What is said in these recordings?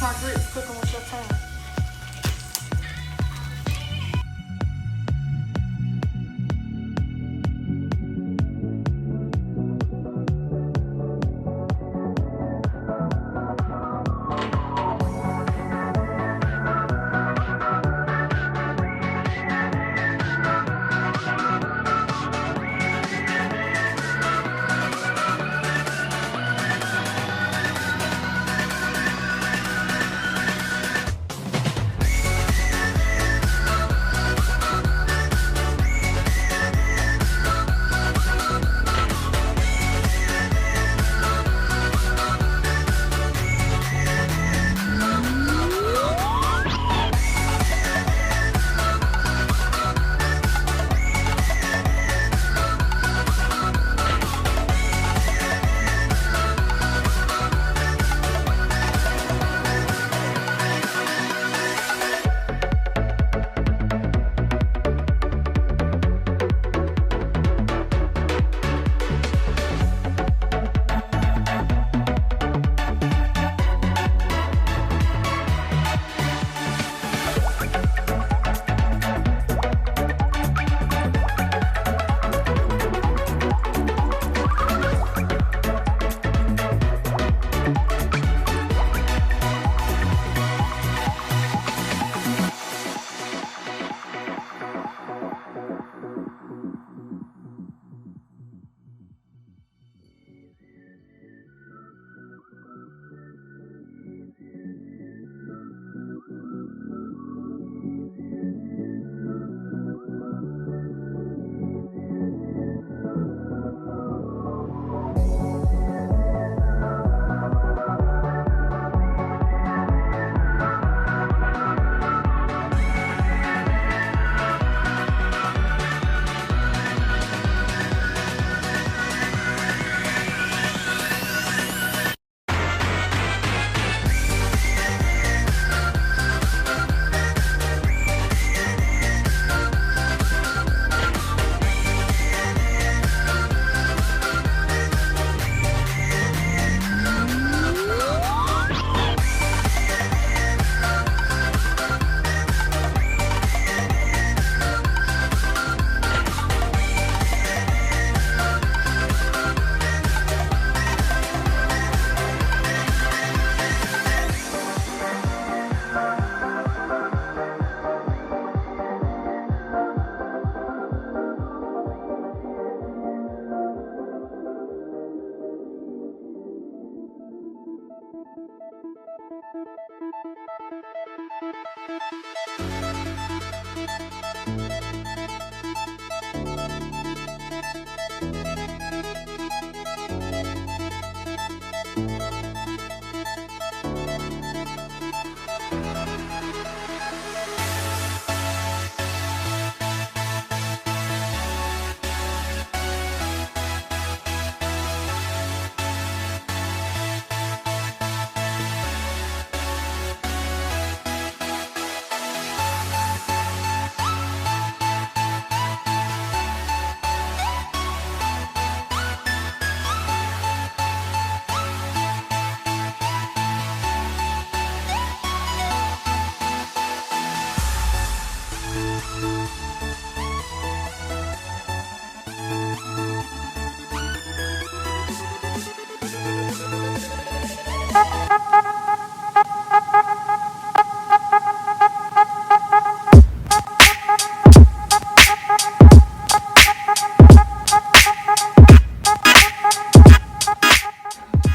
my grits cooking with your time.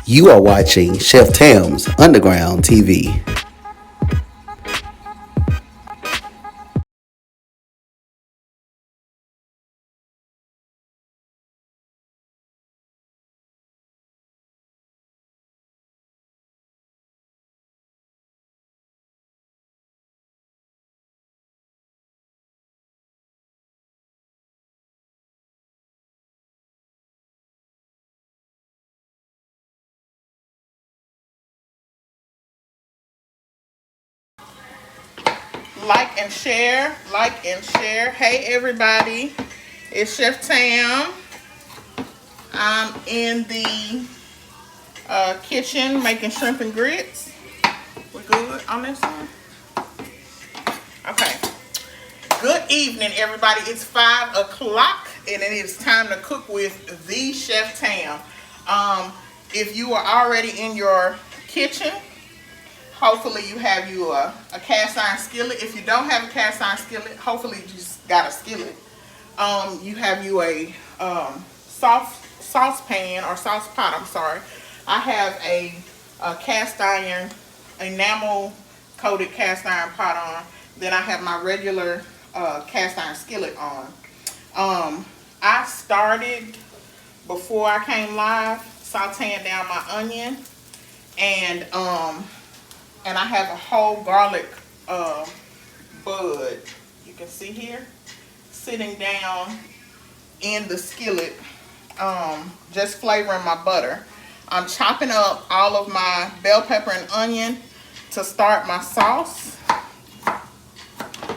You are watching Chef Tam's Underground TV. Like and share, like and share. Hey everybody, it's Chef Tam. I'm in the kitchen making shrimp and grits. We're good on this one? Okay. Good evening, everybody. It's 5 o'clock, and it is time to cook with the Chef Tam. If you are already in your kitchen, hopefully you have you a cast iron skillet. If you don't have a cast iron skillet, hopefully you just got a skillet. You have you a saucepan or sauce pot. I'm sorry. I have a cast iron, enamel coated cast iron pot on. Then I have my regular cast iron skillet on. I started before I came live sauteing down my onion, and I have a whole garlic bud. You can see here sitting down in the skillet, just flavoring my butter. I'm chopping up all of my bell pepper and onion to start my sauce.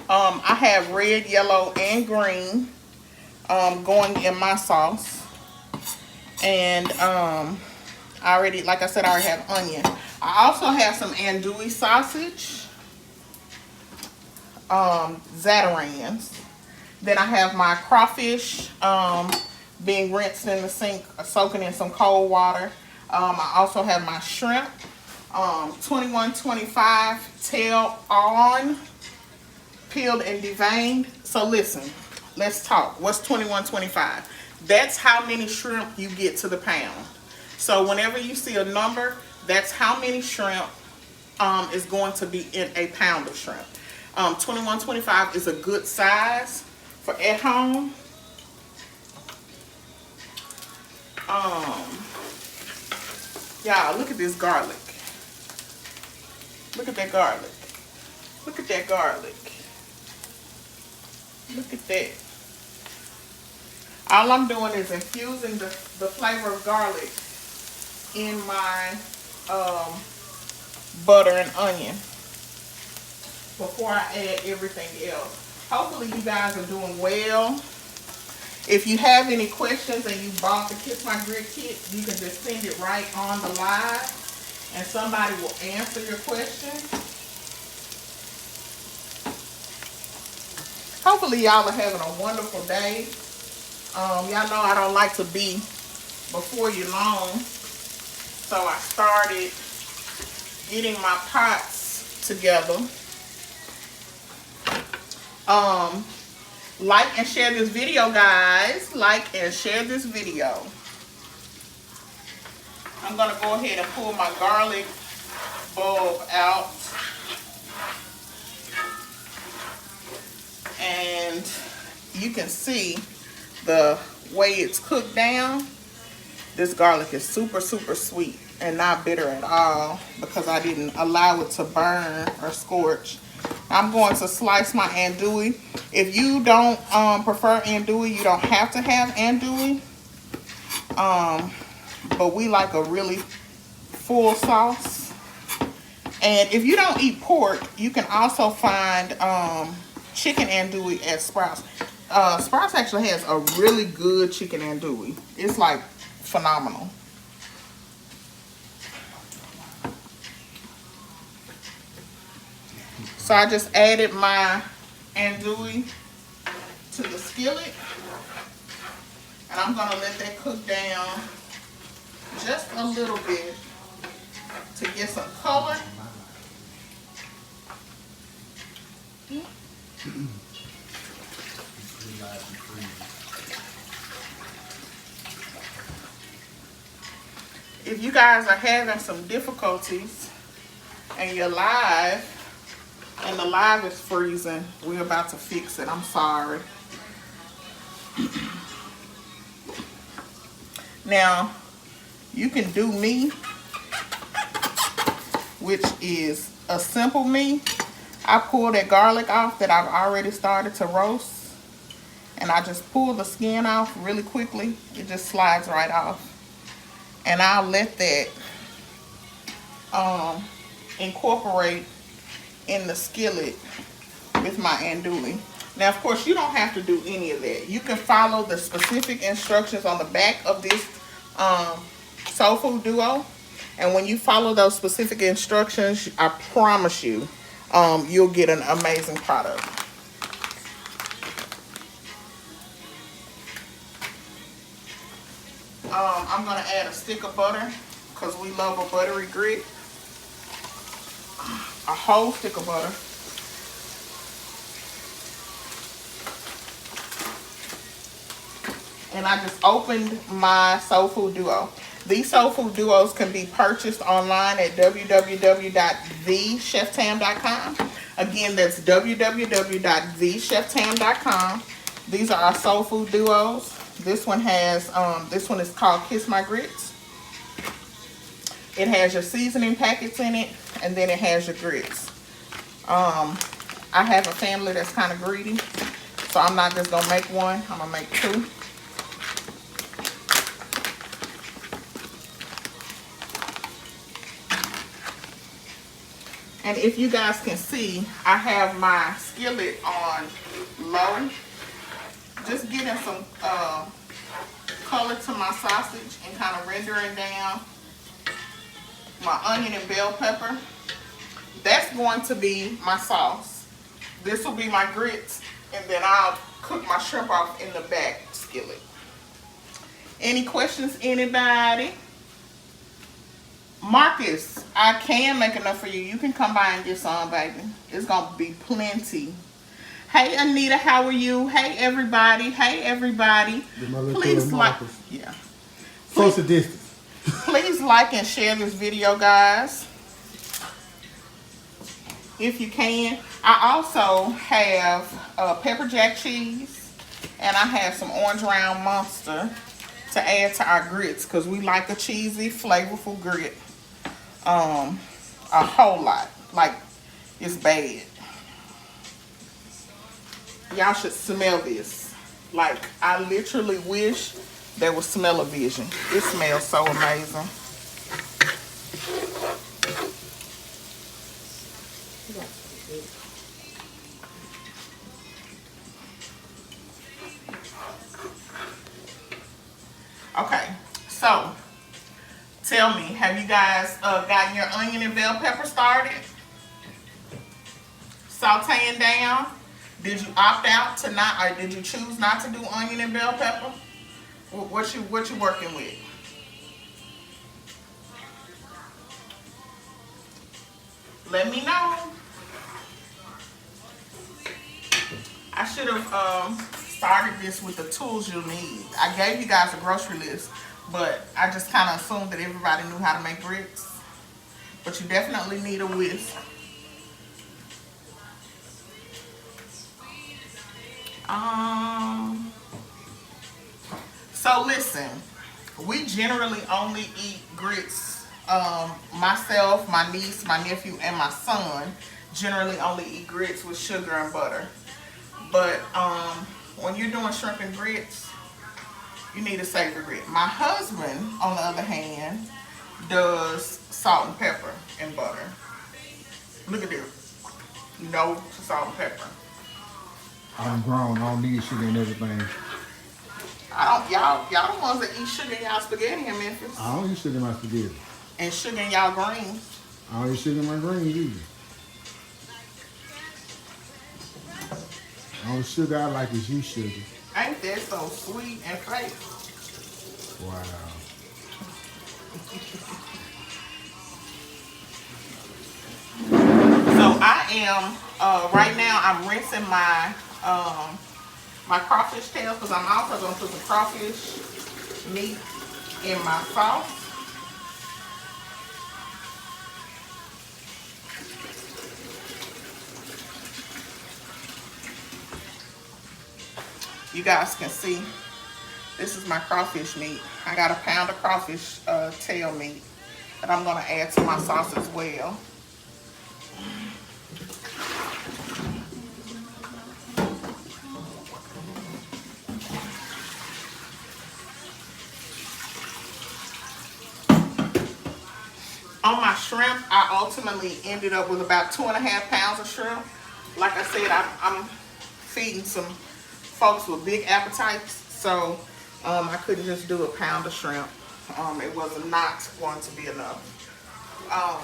I have red, yellow, and green going in my sauce. And I already, like I said, I already have onion. I also have some andouille sausage, Zatarain's. Then I have my crawfish being rinsed in the sink, soaking in some cold water. I also have my shrimp, 2125 tail on, peeled and deveined. So listen, let's talk. What's 2125? That's how many shrimp you get to the pound. So whenever you see a number, that's how many shrimp is going to be in a pound of shrimp. 2125 is a good size for at home. Y'all, look at this garlic. Look at that garlic. Look at that garlic. Look at that. All I'm doing is infusing the flavor of garlic in my butter and onion before I add everything else. Hopefully you guys are doing well. If you have any questions and you bought the Kiss My Grit kit, you can just send it right on the live and somebody will answer your question. Hopefully y'all are having a wonderful day. Y'all know I don't like to be before you long. So I started getting my pots together. Like and share this video, guys. Like and share this video. I'm going to go ahead and pull my garlic bulb out. And you can see the way it's cooked down. This garlic is super, super sweet and not bitter at all because I didn't allow it to burn or scorch. I'm going to slice my andouille. If you don't prefer andouille, you don't have to have andouille. But we like a really full sauce. And if you don't eat pork, you can also find chicken andouille at Sprouts. Sprouts actually has a really good chicken andouille. It's like phenomenal. So I just added my andouille to the skillet. And I'm going to let that cook down just a little bit to get some color. If you guys are having some difficulties and you're live and the live is freezing, we're about to fix it. I'm sorry. Now, you can do me, which is a simple me. I pull that garlic off that I've already started to roast, and I just pull the skin off really quickly. It just slides right off. And I'll let that incorporate in the skillet with my andouille. Now, of course, you don't have to do any of that. You can follow the specific instructions on the back of this Soul Food Duo, And when you follow those specific instructions, I promise you, you'll get an amazing product. I'm gonna add a stick of butter because we love a buttery grit. A whole stick of butter. And I just opened my Soul Food Duo. These Soul Food Duos can be purchased online at www.thecheftam.com. Again, that's www.thecheftam.com. These are our Soul Food Duos. This one has, this one is called Kiss My Grits. It has your seasoning packets in it, and then it has your grits. I have a family that's kind of greedy, so I'm not just gonna make one, I'm gonna make two. And if you guys can see, I have my skillet on low. Just getting some color to my sausage and kind of rendering down my onion and bell pepper. That's going to be my sauce. This will be my grits, and then I'll cook my shrimp off in the back skillet. Any questions, anybody? Marcus, I can make enough for you. You can come by and get some, baby. It's gonna be plenty. Hey Anita, how are you? Hey everybody. Hey everybody. Please like, yeah. Social distance. Please like and share this video, guys, if you can. I also have pepper jack cheese, and I have some orange round monster to add to our grits because we like a cheesy, flavorful grit. A whole lot, like it's bad. Y'all should smell this. Like, I literally wish there was smell-o-vision. It smells so amazing. Okay, so tell me, have you guys gotten your onion and bell pepper started? Sauteing down? Did you opt out to not, or did you choose not to do onion and bell pepper? What you working with? Let me know. I should have started this with the tools you'll need. I gave you guys a grocery list, but I just kind of assumed that everybody knew how to make grits. But you definitely need a whisk. So listen, we generally only eat grits. Myself, my niece, my nephew, and my son generally only eat grits with sugar and butter. But when you're doing shrimp and grits, you need a savory grit. My husband, on the other hand, does salt and pepper and butter. Look at this. No salt and pepper. I'm grown. I don't need sugar and everything. Y'all the ones that eat sugar in y'all spaghetti in Memphis. I don't eat sugar in my spaghetti. And sugar in y'all greens. I don't eat sugar in my greens either. The only sugar I like is you sugar. Ain't that so sweet and fake? Wow. So I am right now. I'm rinsing my my crawfish tails because I'm also gonna put some crawfish meat in my sauce. You guys can see this is my crawfish meat. I got a pound of crawfish tail meat that I'm gonna add to my sauce as well. On my shrimp, I ultimately ended up with about 2.5 pounds of shrimp. Like I said, I'm feeding some folks with big appetites, so I couldn't just do a pound of shrimp. It was not going to be enough. I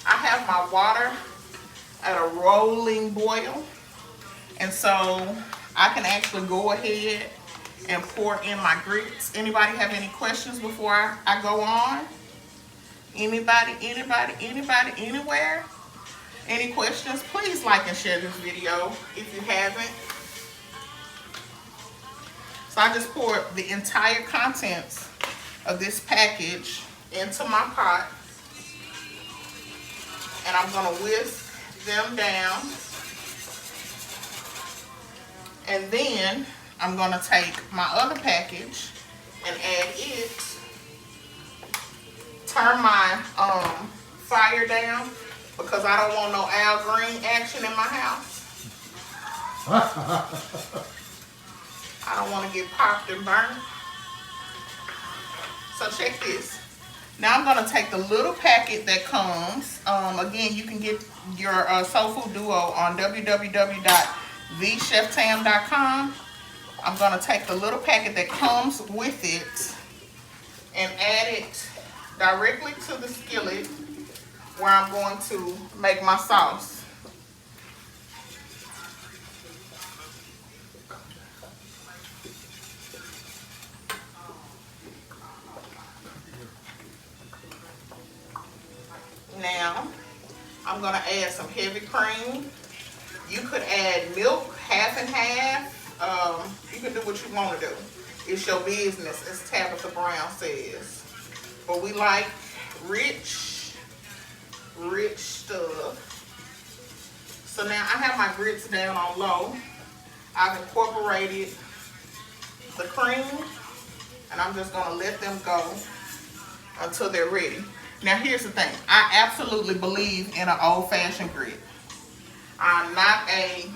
have my water at a rolling boil, and so I can actually go ahead and pour in my grits. Anybody have any questions before I go on? Anybody, anywhere? Any questions? Please like and share this video if you haven't. So I just poured the entire contents of this package into my pot, and I'm gonna whisk them down, and then I'm gonna take my other package and add it, turn my fire down because I don't want no Al Green action in my house. I don't want to get popped and burnt. So check this. Now I'm going to take the little packet that comes. Again, you can get your Soul Food Duo on www.thecheftam.com. I'm going to take the little packet that comes with it and add it directly to the skillet where I'm going to make my sauce. Now, I'm going to add some heavy cream. You could add milk, half and half. You can do what you want to do. It's your business, as Tabitha Brown says. But we like rich stuff. So now I have my grits down on low. I've incorporated the cream, and I'm just going to let them go until they're ready. Now here's the thing. I absolutely believe in an old-fashioned grit. I'm not a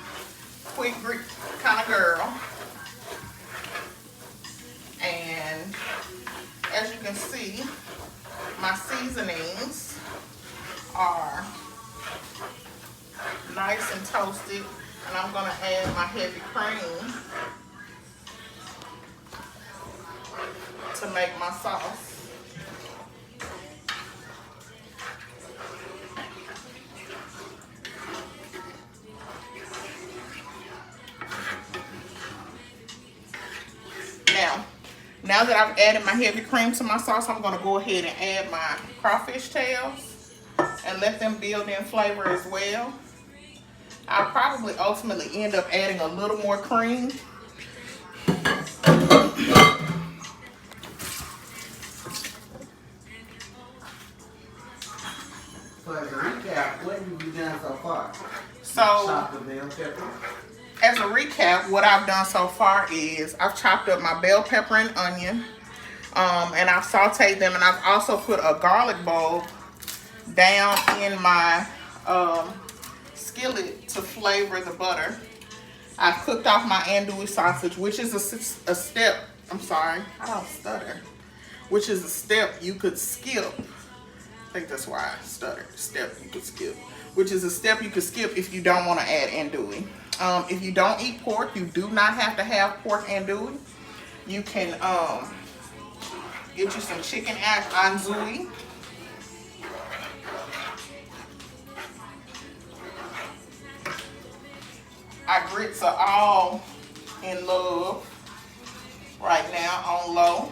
quick grit kind of girl. And as you can see, my seasonings are nice and toasted. And I'm going to add my heavy cream to make my sauce. Now that I've added my heavy cream to my sauce, I'm going to go ahead and add my crawfish tails and let them build in flavor as well. I'll probably ultimately end up adding a little more cream. So as a recap, what have you done so far? So, Chop the bell pepper. as a recap, what I've done so far is I've chopped up my bell pepper and onion, and I've sauteed them, and I've also put a garlic bulb down in my skillet to flavor the butter. I've cooked off my andouille sausage, which is a step, I'm sorry, I don't stutter, which is a step you could skip. I think that's why I stuttered. Step you could skip, which is a step you could skip if you don't want to add andouille. If you don't eat pork, you do not have to have pork andouille. You can get you some chicken andouille. Our grits are all in love right now on low.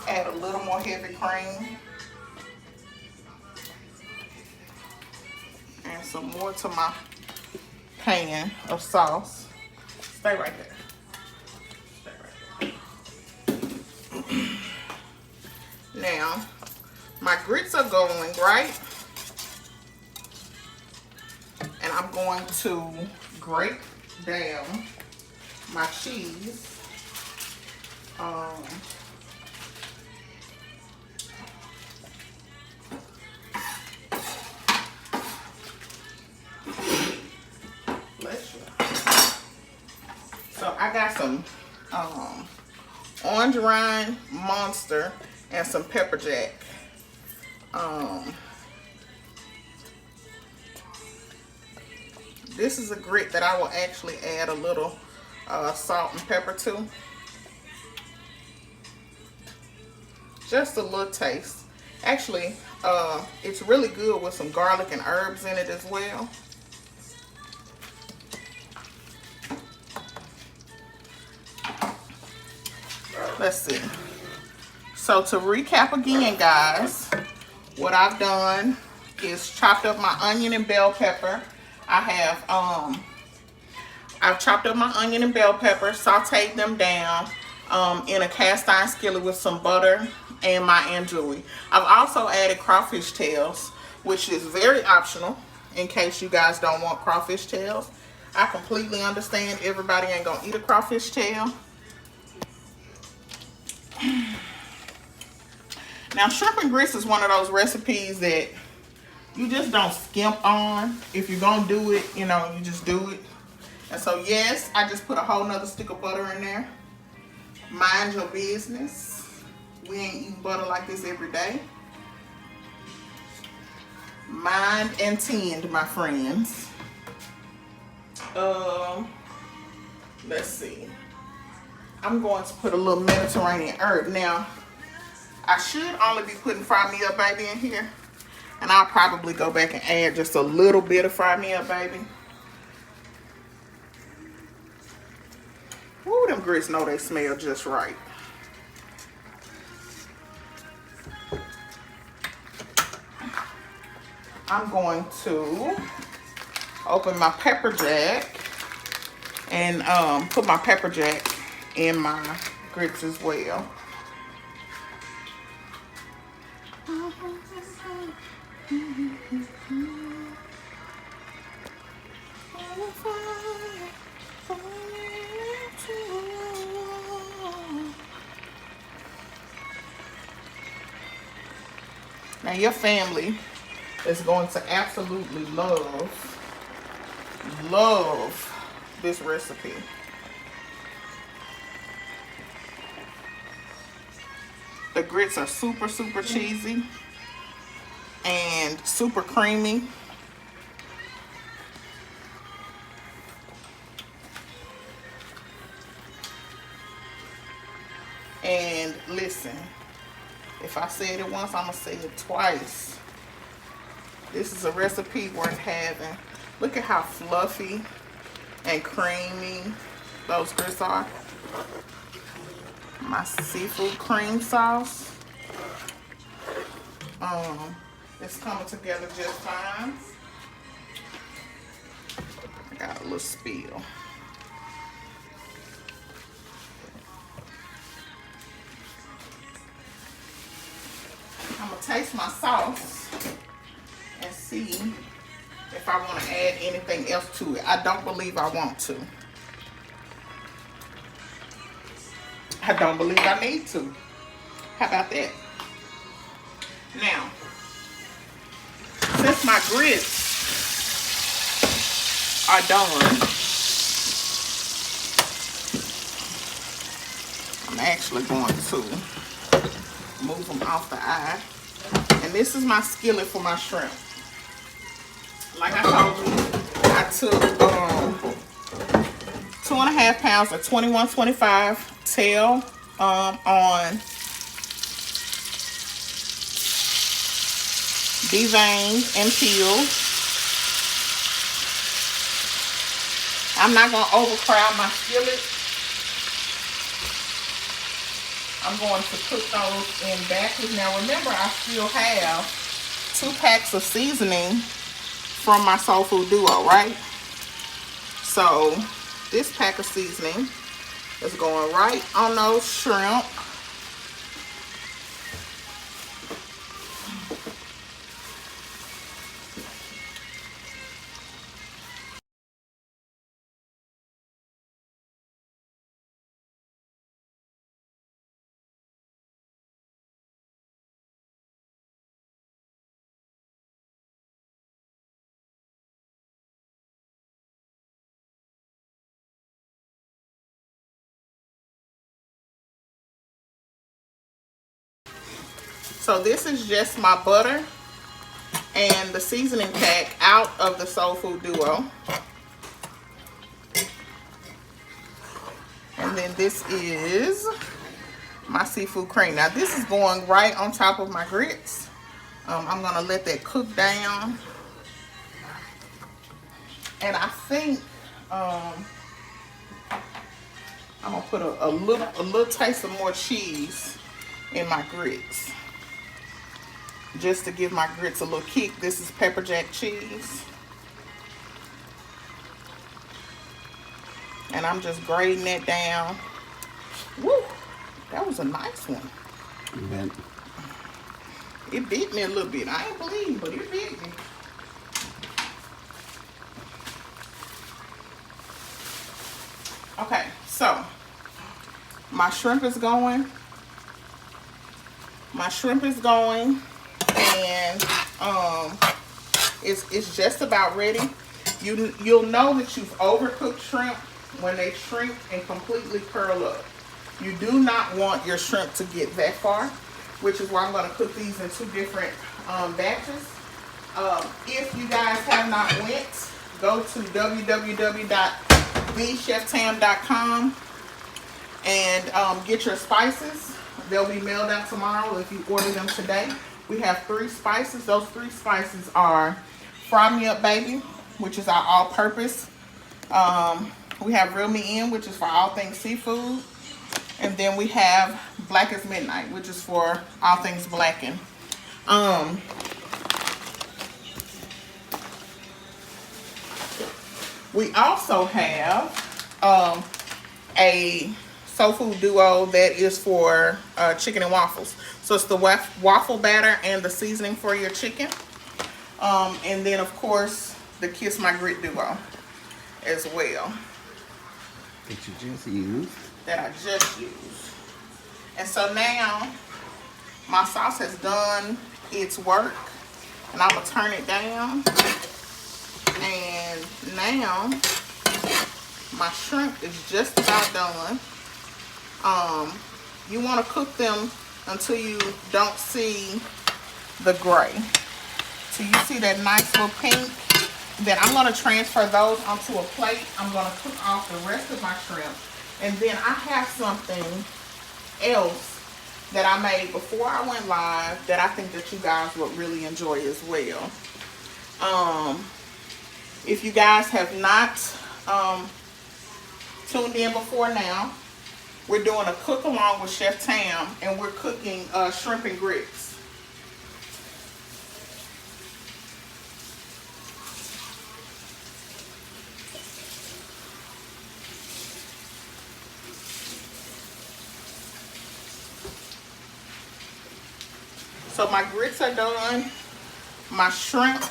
Add a little more heavy cream and some more to my pan of sauce. Stay right there. Stay right there. Now, my grits are going, right? And I'm going to grate down my cheese. Bless you. So I got some orange rind Monster and some pepper jack. This is a grit that I will actually add a little salt and pepper to. Just a little taste. Actually, it's really good with some garlic and herbs in it as well. Let's see. So to recap again, guys, what I've done is chopped up my onion and bell pepper. I've chopped up my onion and bell pepper, sauteed them down in a cast iron skillet with some butter and my andouille. I've also added crawfish tails, which is very optional in case you guys don't want crawfish tails. I completely understand everybody ain't gonna eat a crawfish tail. Now, shrimp and grits is one of those recipes that you just don't skimp on. If you're gonna do it, you know, you just do it. And so, yes, I just put a whole nother stick of butter in there. Mind your business. We ain't eating butter like this every day. Mind and tend, my friends. Let's see. I'm going to put a little Mediterranean herb. Now, I should only be putting Fry Me Up Baby in here. And I'll probably go back and add just a little bit of Fry Me Up Baby. Woo, them grits know they smell just right. I'm going to open my pepper jack and put my pepper jack in my grits as well. Now your family is going to absolutely love this recipe. The grits are super, super cheesy and super creamy. And listen, if I said it once, I'm gonna say it twice. This is a recipe worth having. Look at how fluffy and creamy those grits are. My seafood cream sauce. It's coming together just fine. I got a little spill. I'm gonna taste my sauce and see if I want to add anything else to it. I don't believe I want to. I don't believe I need to. How about that? Now, since my grits are done, I'm actually going to move them off the eye. And this is my skillet for my shrimp. Like I told you, I took 2.5 pounds of 2125 tail on deveined and peeled. I'm not going to overcrowd my skillet. I'm going to cook those in batches. Now remember, I still have 2 packs of seasoning from my Soul Food Duo, right? So this pack of seasoning is going right on those shrimp. So this is just my butter and the seasoning pack out of the Soul Food Duo. And then this is my seafood cream. Now this is going right on top of my grits. I'm gonna let that cook down. And I think I'm gonna put a little taste of more cheese in my grits, just to give my grits a little kick. This is pepper jack cheese. And I'm just grating that down. Woo! That was a nice one. Amen. It bit me a little bit. I ain't believe, but it bit me. Okay, so my shrimp is going. My shrimp is going, and it's just about ready. You'll know that you've overcooked shrimp when they shrink and completely curl up. You do not want your shrimp to get that far, which is why I'm going to cook these in 2 different batches. If you guys have not went, go to www.thecheftam.com and get your spices. They'll be mailed out tomorrow if you order them today. We have 3 spices. Those 3 spices are Fry Me Up Baby, which is our all-purpose. We have Reel Me In, which is for all things seafood. And then we have Black as Midnight, which is for all things blackened. We also have a Soul Food Duo that is for chicken and waffles. So it's the waffle batter and the seasoning for your chicken. And then, of course, the Kiss My Grit Duo as well. That you just used. That I just used. And so now my sauce has done its work, and I'm gonna turn it down. And now my shrimp is just about done. You want to cook them until you don't see the gray. So you see that nice little pink. Then I'm going to transfer those onto a plate. I'm going to cook off the rest of my shrimp. And then I have something else that I made before I went live that I think that you guys would really enjoy as well. If you guys have not tuned in before now, we're doing a cook along with Chef Tam, and we're cooking shrimp and grits. So my grits are done. My shrimp,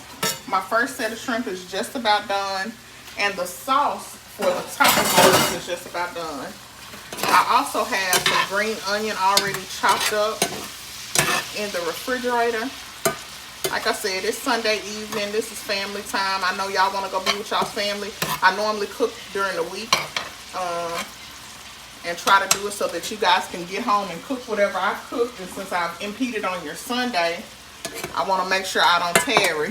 my first set of shrimp is just about done. And the sauce for the top of my grits is just about done. I also have some green onion already chopped up in the refrigerator. Like I said, it's Sunday evening. This is family time. I know y'all want to go be with y'all's family. I normally cook during the week and try to do it so that you guys can get home and cook whatever I cooked. And since I've impeded on your Sunday, I want to make sure I don't tarry.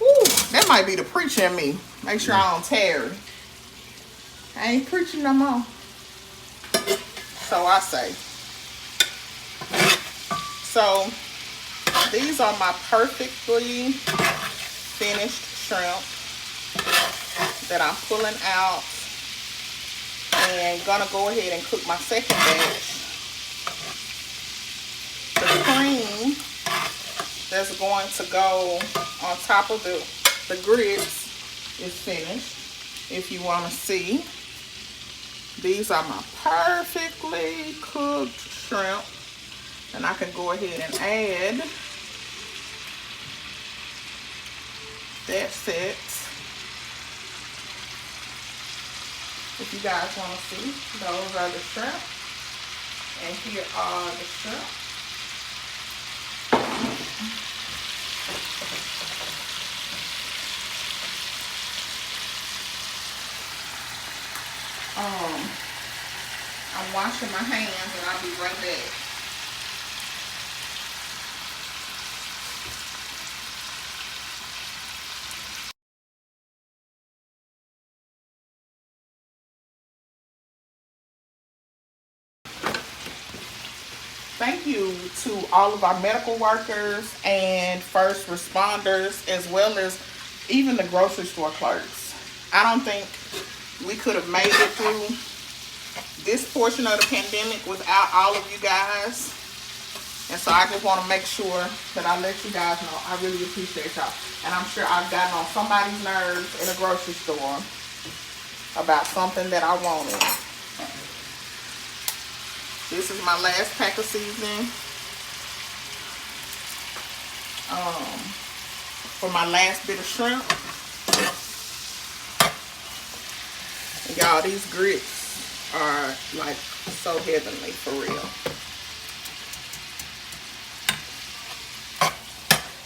Woo, that might be the preacher in me. Make sure I don't tarry. I ain't preaching no more. So I say. So these are my perfectly finished shrimp that I'm pulling out and gonna go ahead and cook my second batch. The cream that's going to go on top of the grits is finished. If you want to see, these are my perfectly cooked shrimp, and I can go ahead and add that set. If you guys want to see, those are the shrimp, and here are the shrimp. I'm washing my hands and I'll be right back. Thank you to all of our medical workers and first responders, as well as even the grocery store clerks. I don't think we could have made it through this portion of the pandemic without all of you guys. And so I just want to make sure that I let you guys know I really appreciate y'all. And I'm sure I've gotten on somebody's nerves in a grocery store about something that I wanted. This is my last pack of seasoning. For my last bit of shrimp. And y'all, these grits are like so heavenly for real.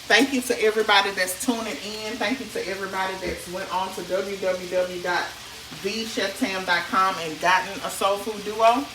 Thank you to everybody that's tuning in. Thank you to everybody that's went on to www.thecheftam.com and gotten a soul food duo.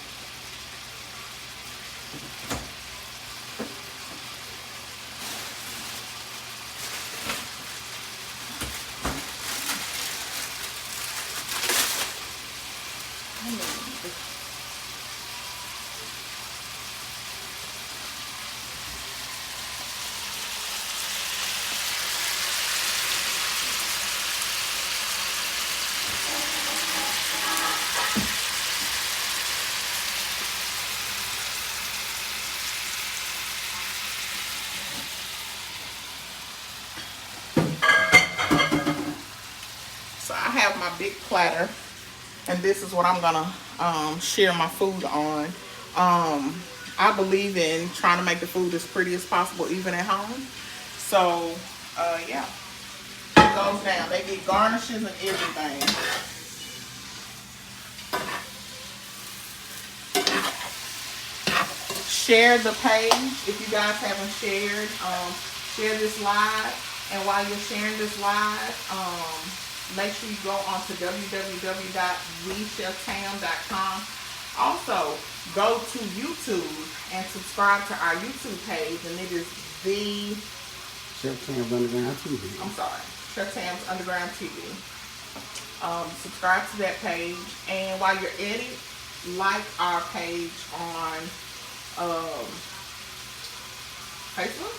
So I have my big platter, and this is what I'm gonna share my food on. I believe in trying to make the food as pretty as possible, even at home. So yeah, it goes down. They get garnishes and everything. Share the page if you guys haven't shared. Share this live, and while you're sharing this live, make sure you go on to www.thecheftam.com. Also, go to YouTube and subscribe to our YouTube page, and it is the Chef Tam's Underground TV. I'm sorry, Chef Tam's Underground TV. Subscribe to that page, and while you're at it, like our page on Facebook,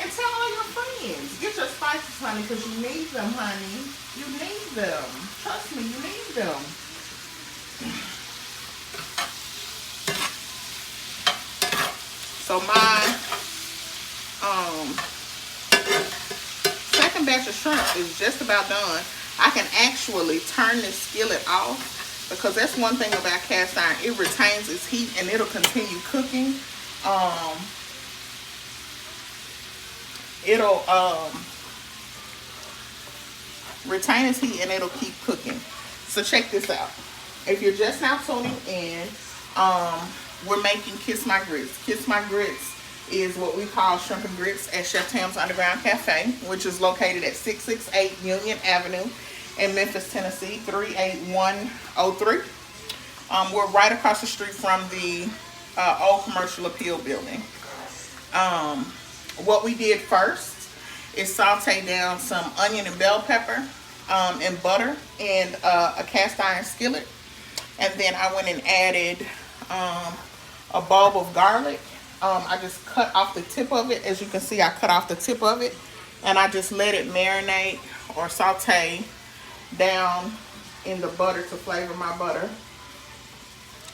and tell all your friends. Get your spices, honey, because you need them, honey. You need them. Trust me, you need them. So my second batch of shrimp is just about done. I can actually turn this skillet off, because that's one thing about cast iron. It retains its heat and it'll continue cooking. It'll retain its heat and it'll keep cooking. So check this out. If you're just now tuning in, we're making Kiss My Grits. Kiss My Grits is what we call shrimp and grits at Chef Tam's Underground Cafe, which is located at 668 Union Avenue in Memphis, Tennessee, 38103. We're right across the street from the old Commercial Appeal building. What we did first is saute down some onion and bell pepper and butter in a cast iron skillet. And then I went and added a bulb of garlic. I just cut off the tip of it. As you can see, I cut off the tip of it, and I just let it marinate or saute down in the butter to flavor my butter.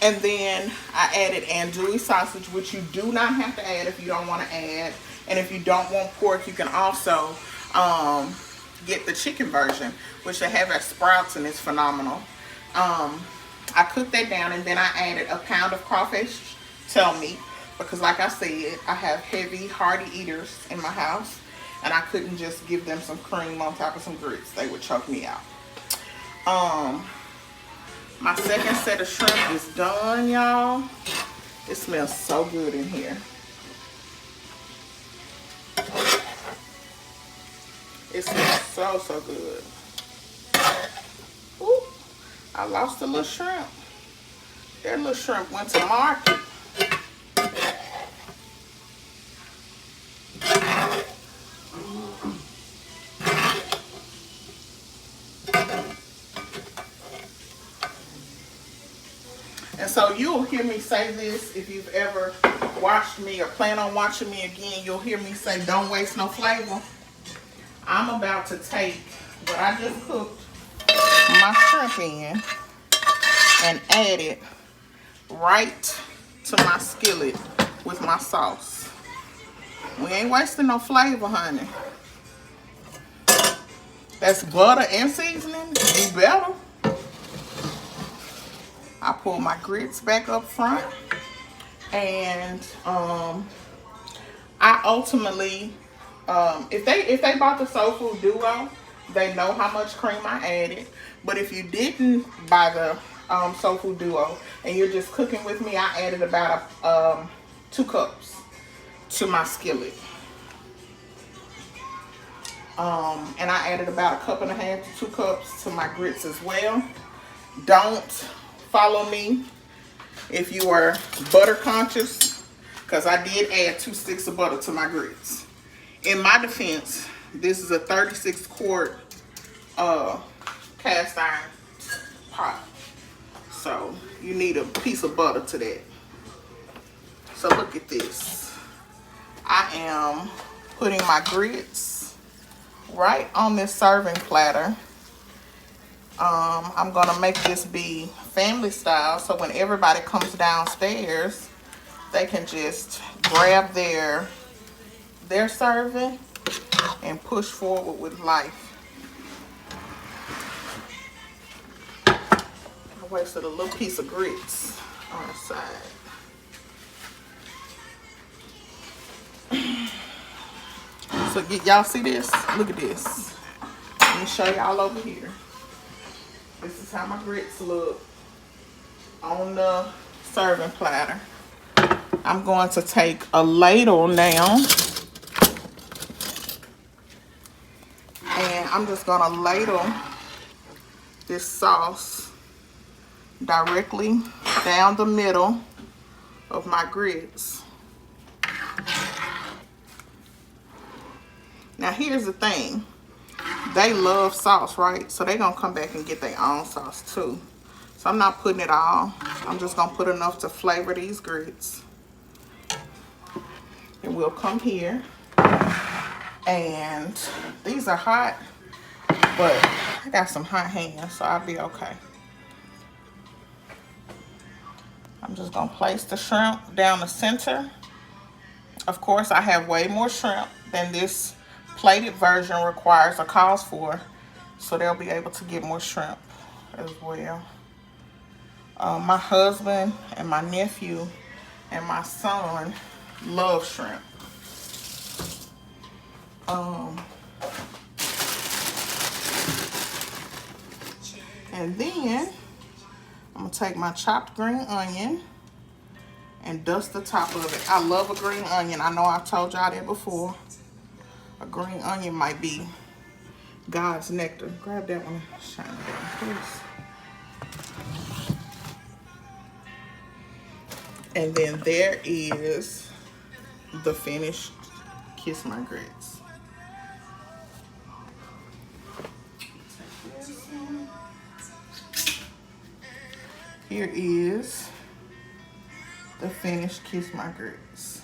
And then I added andouille sausage, which you do not have to add if you don't want to add. And if you don't want pork, you can also get the chicken version, which they have at Sprouts, and it's phenomenal. I cooked that down, and then I added a pound of crawfish tail meat, because like I said, I have heavy, hearty eaters in my house, and I couldn't just give them some cream on top of some grits. They would choke me out. My second set of shrimp is done, y'all. It smells so good in here. It smells so good. Ooh, I lost a little shrimp. That little shrimp went to market. And so you'll hear me say this if you've ever watched me or plan on watching me again, you'll hear me say, don't waste no flavor. I'm about to take what I just cooked, my shrimp in, and add it right to my skillet with my sauce. We ain't wasting no flavor, honey. That's butter and seasoning. You better. I pull my grits back up front, and I ultimately, if they bought the Soul Food Duo, they know how much cream I added. But if you didn't buy the Soul Food Duo and you're just cooking with me, I added about 2 cups to my skillet. And I added about 1.5 cups to 2 cups to my grits as well. Don't follow me if you are butter conscious, because I did add 2 sticks of butter to my grits. In my defense, this is a 36 quart cast iron pot, so you need a piece of butter to that. So look at this. I am putting my grits right on this serving platter. I'm gonna make this be family style, so when everybody comes downstairs, they can just grab their serving and push forward with life. I wasted a little piece of grits on the side. So y'all see this? Look at this. Let me show y'all over here. This is how my grits look on the serving platter. I'm going to take a ladle now, and I'm just going to ladle this sauce directly down the middle of my grits. Now here's the thing. They love sauce, right? So they're going to come back and get their own sauce too. So I'm not putting it all. I'm just going to put enough to flavor these grits. And we'll come here. And these are hot, but I got some hot hands, so I'll be okay. I'm just going to place the shrimp down the center. Of course, I have way more shrimp than this plated version requires or calls for, so they'll be able to get more shrimp as well. My husband and my nephew and my son love shrimp. And then I'm gonna take my chopped green onion and dust the top of it. I love a green onion. I know I've told y'all that before. A green onion might be God's nectar. Grab that one and shine it down, please. And then there is the finished Kiss My Grits. Here is the finished Kiss My Grits.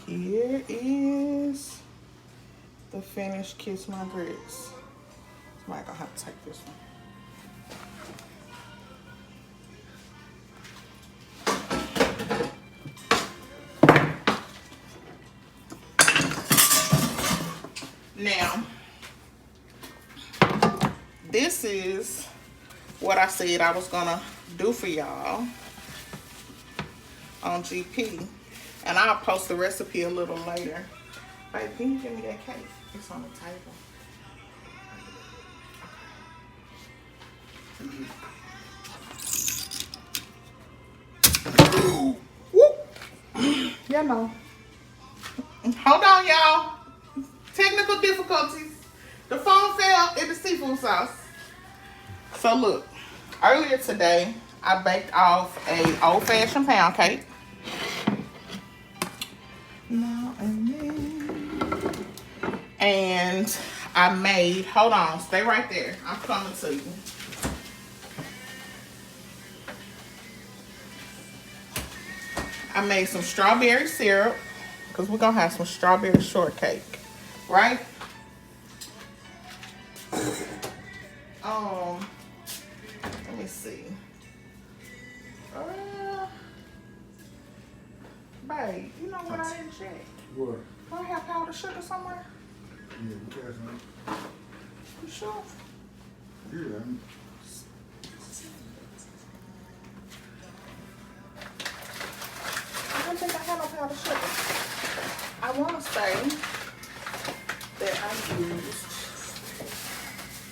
Here is the finished Kiss My Grits. Somebody gonna have to take this one. Now, this is what I said I was gonna do for y'all on GP. And I'll post the recipe a little later. Babe, can you give me that cake? It's on the table. Whoop. Y'all know. Hold on, y'all. Technical difficulties. The phone fell in the seafood sauce. So look, earlier today, I baked off a old-fashioned pound cake. And I made, hold on, stay right there. I'm coming to you. I made some strawberry syrup because we're gonna have some strawberry shortcake, right? Let me see. Babe, you know what I didn't check? What? Do I have powdered sugar somewhere? Yeah, we got some. You sure? Yeah. I don't think I have no powdered sugar. I want to say that I used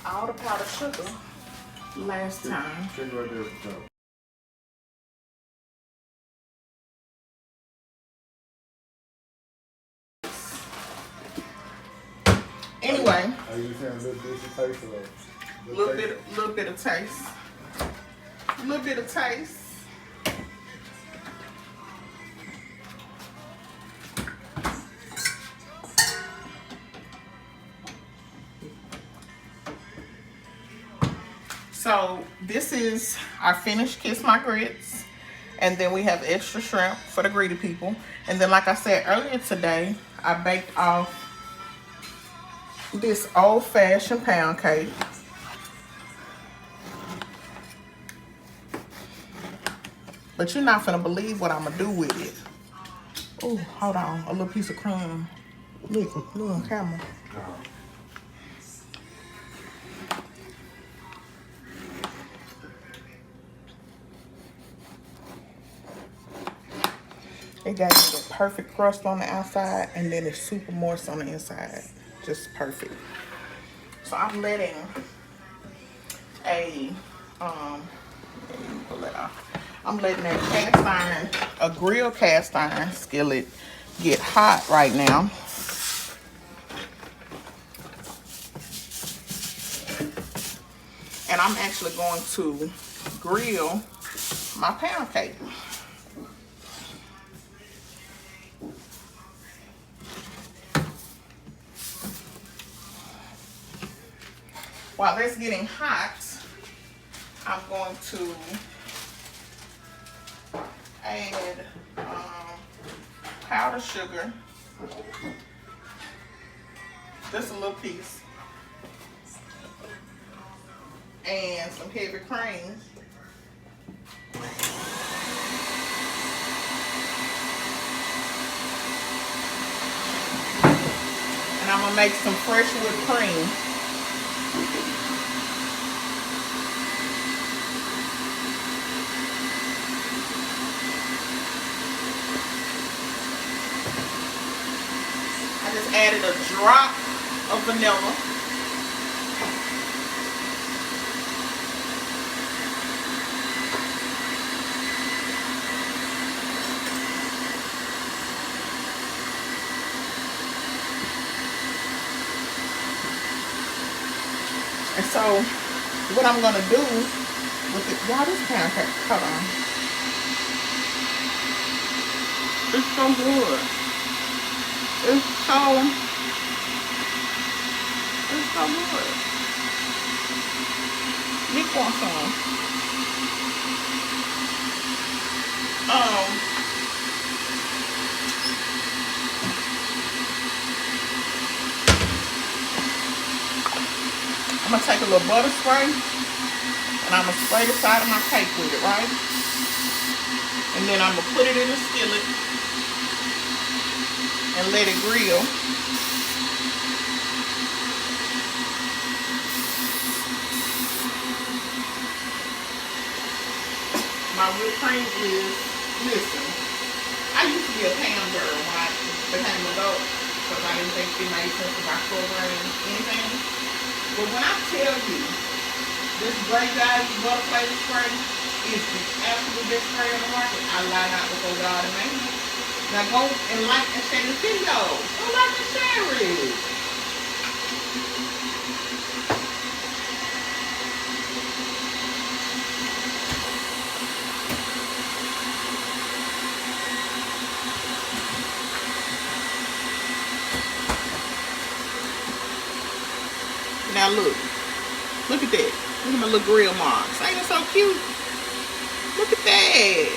all the powdered sugar last time. Check right there at the top. Anyway, Are you saying a little bit of taste or little bit of taste. Little bit of taste. So this is our finished Kiss My Grits. And then we have extra shrimp for the greedy people. And then like I said earlier today, I baked off this old-fashioned pound cake. But you're not finna believe what I'm gonna do with it. Oh, hold on, a little piece of cream. Look on camera. It got the perfect crust on the outside and then it's super moist on the inside. Just perfect. So I'm letting I'm letting that cast iron, a grill cast iron skillet get hot right now. And I'm actually going to grill my pound cake. While that's getting hot, I'm going to add powdered sugar, just a little piece, and some heavy cream. And I'm gonna make some fresh whipped cream. Added a drop of vanilla. And so what I'm gonna do with it, y'all, this pound cake, hold on. It's so good. It's so good. Nick wants some. I'm gonna take a little butter spray and I'm gonna spray the side of my cake with it, right? And then I'm gonna put it in the skillet and let it grill. My whipped cream is, listen, I used to be a Pam girl when I became an adult because I didn't think it made sense if I program anything. But when I tell you this Great Value butter flavor spray is the absolute best spray on the market, I lie not before God and man. Now go and like and share the video. Go like and share it. Now look at that. Look at my little grill marks. Ain't it so cute? Look at that.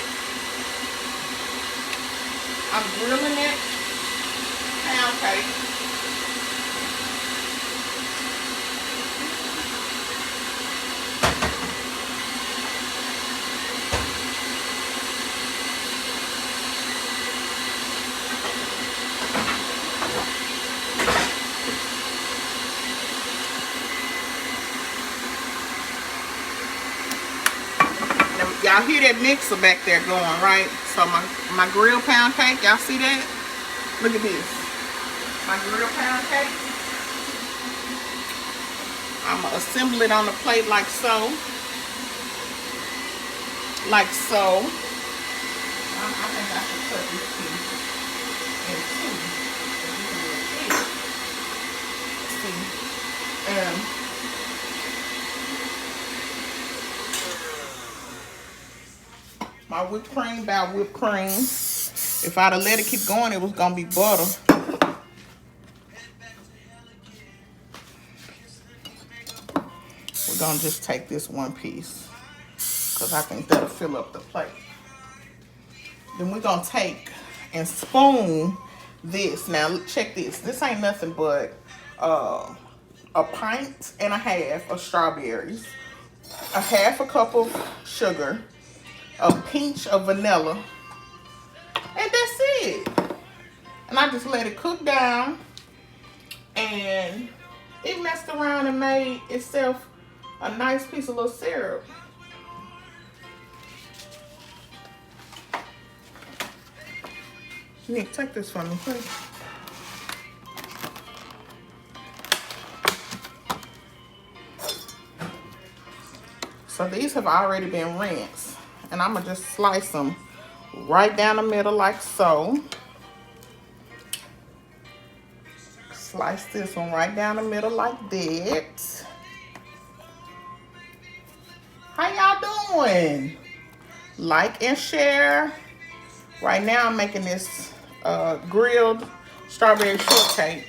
I'm grilling that pound cake. Y'all hear that mixer back there going, right? So my grilled pound cake, y'all see that? Look at this. My grilled pound cake. I'm going to assemble it on the plate like so. Like so. I think I should cut this piece in two. See? My whipped cream, about whipped cream. If I'd have let it keep going, it was gonna be butter. We're gonna just take this one piece because I think that'll fill up the plate. Then we're gonna take and spoon this. Now check this. This ain't nothing but a pint and a half of strawberries, a half a cup of sugar, a pinch of vanilla, and that's it. And I just let it cook down, and it messed around and made itself a nice piece of little syrup. Nick, take this for me, please. So these have already been rinsed. And I'm going to just slice them right down the middle like so. Slice this one right down the middle like that. How y'all doing? Like and share. Right now I'm making this grilled strawberry shortcake.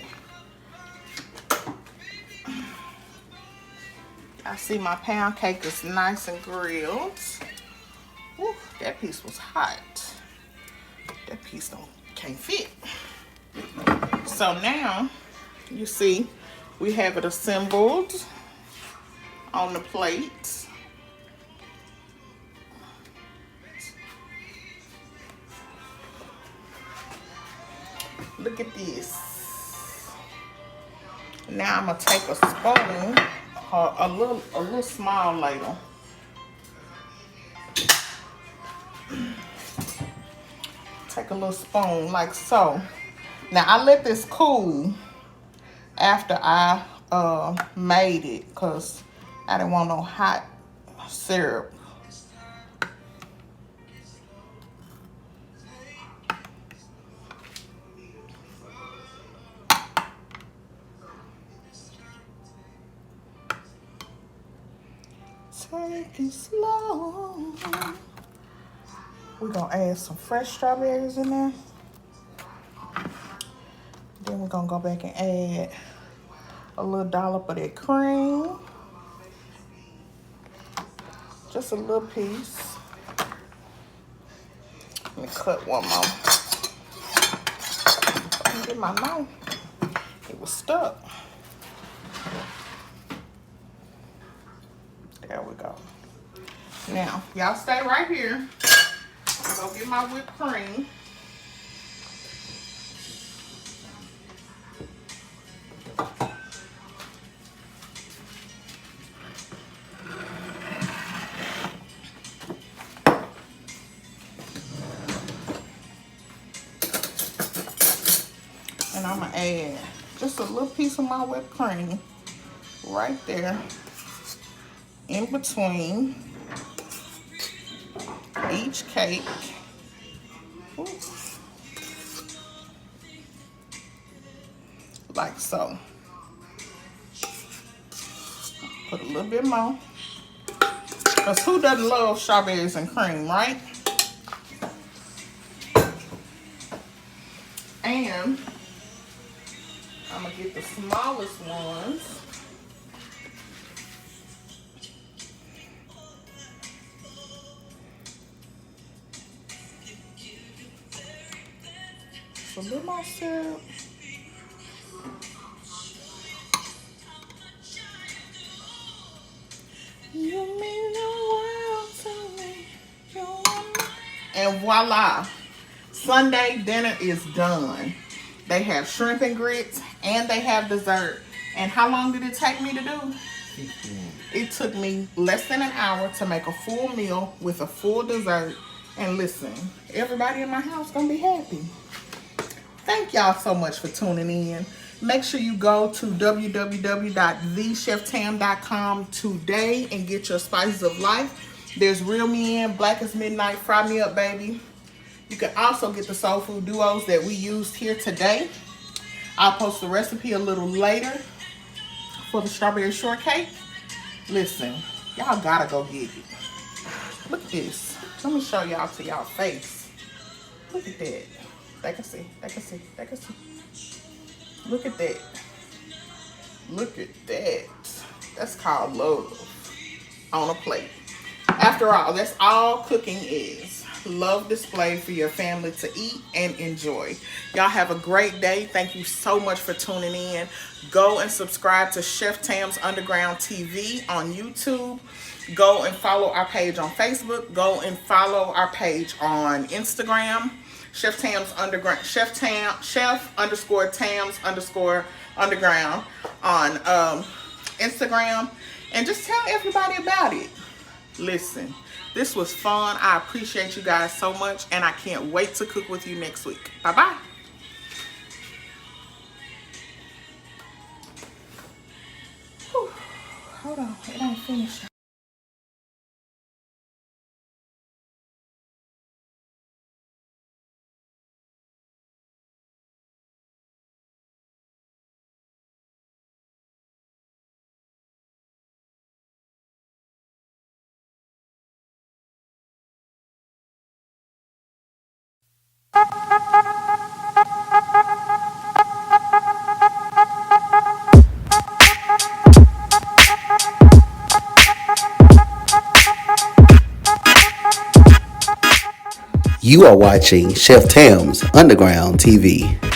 I see my pound cake is nice and grilled. Whew, that piece was hot. That piece can't fit. So now, you see, we have it assembled on the plate. Look at this. Now I'm gonna take a spoon, a little small ladle. Take a little spoon like so. Now I let this cool after I made it because I didn't want no hot syrup. Take it slow. We're gonna add some fresh strawberries in there. Then we're gonna go back and add a little dollop of that cream. Just a little piece. Let me cut one more. I can get my knife. It was stuck. There we go. Now, y'all stay right here. I'll go get my whipped cream. And I'm gonna add just a little piece of my whipped cream right there in between each cake. Ooh. Like so. Put a little bit more. Because who doesn't love strawberries and cream, right? And I'm going to get the smallest ones. a little more syrup. You mean the world to me. And voila, Sunday dinner is done. They have shrimp and grits and they have dessert. And how long did it take me to do? It took me less than an hour to make a full meal with a full dessert. And listen, everybody in my house gonna be happy. Thank y'all so much for tuning in. Make sure you go to www.thecheftam.com today and get your spices of life. There's Real Me In, Black as Midnight, Fry Me Up, baby. You can also get the soul food duos that we used here today. I'll post the recipe a little later for the strawberry shortcake. Listen, y'all gotta go get it. Look at this. Let me show y'all to y'all face. Look at that. They can see, they can see, they can see. Look at that. Look at that. That's called love on a plate. After all, that's all cooking is. Love displayed for your family to eat and enjoy. Y'all have a great day. Thank you so much for tuning in. Go and subscribe to Chef Tam's Underground TV on YouTube. Go and follow our page on Facebook. Go and follow our page on Instagram. Chef Tam's Underground, Chef _ Tam's _ Underground on Instagram. And just tell everybody about it. Listen, this was fun. I appreciate you guys so much, and I can't wait to cook with you next week. Bye-bye. Hold on, it ain't finished. You are watching Chef Tam's Underground TV.